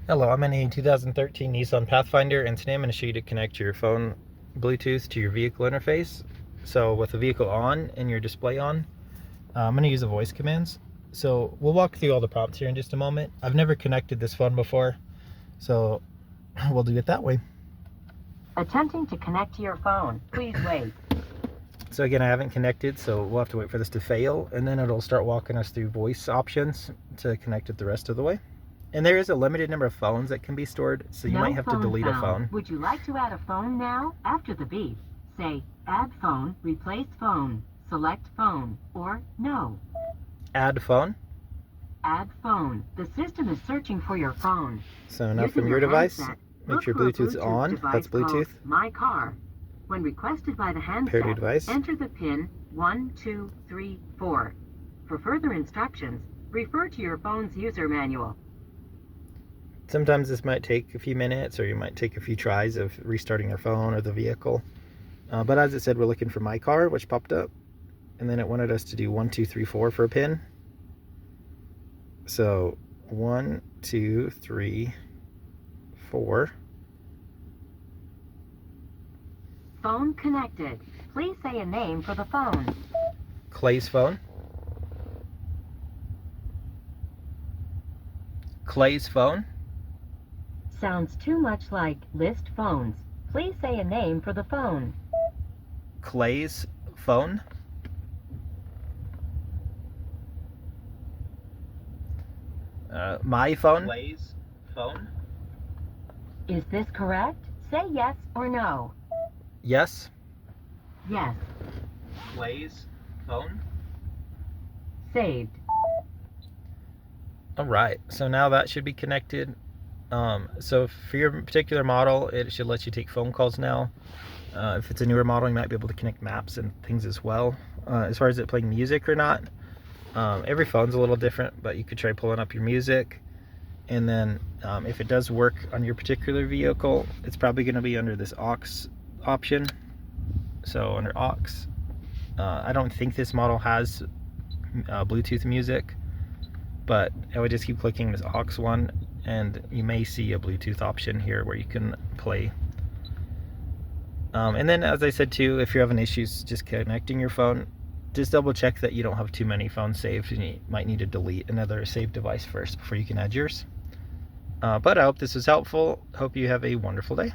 Hello, I'm in a 2013 Nissan Pathfinder, and today I'm going to show you to connect your phone Bluetooth to your vehicle interface. So with the vehicle on and your display on, I'm going to use the voice commands. So we'll walk through all the prompts here in just a moment. I've never connected this phone before, so we'll do it that way. Attempting to connect to your phone. Please wait. So again, I haven't connected, so we'll have to wait for this to fail, and then it'll start walking us through voice options to connect it the rest of the way. And there is a limited number of phones that can be stored, so you might have to delete a phone. Would you like to add a phone now? After the beep, say add phone, replace phone, select phone, or no. Add phone. Add phone. The system is searching for your phone. So now from your device, make sure Bluetooth's on. That's Bluetooth. My car. When requested by the handset, enter the pin 1234. For further instructions, refer to your phone's user manual. Sometimes this might take a few minutes, or you might take a few tries of restarting your phone or the vehicle. But as it said, we're looking for my car, which popped up. And then it wanted us to do 1, 2, 3, 4 for a pin. So 1, 2, 3, 4. Phone connected. Please say a name for the phone. Clay's phone. Clay's phone. Sounds too much like list phones. Please say a name for the phone. Clay's phone. My phone. Clay's phone. Is this correct? Say yes or no. Yes. Yes. Clay's phone. Saved. All right, so now that should be connected. So for your particular model, it should let you take phone calls now. If it's a newer model, you might be able to connect maps and things as well. As far as it playing music or not, every phone's a little different, but you could try pulling up your music. And then if it does work on your particular vehicle, it's probably going to be under this aux option. So under aux, I don't think this model has Bluetooth music, but I would just keep clicking this aux one, and you may see a Bluetooth option here where you can play. And then, as I said too, if you're having issues just connecting your phone, just double check that you don't have too many phones saved, and you might need to delete another saved device first before you can add yours. But I hope this was helpful. Hope you have a wonderful day.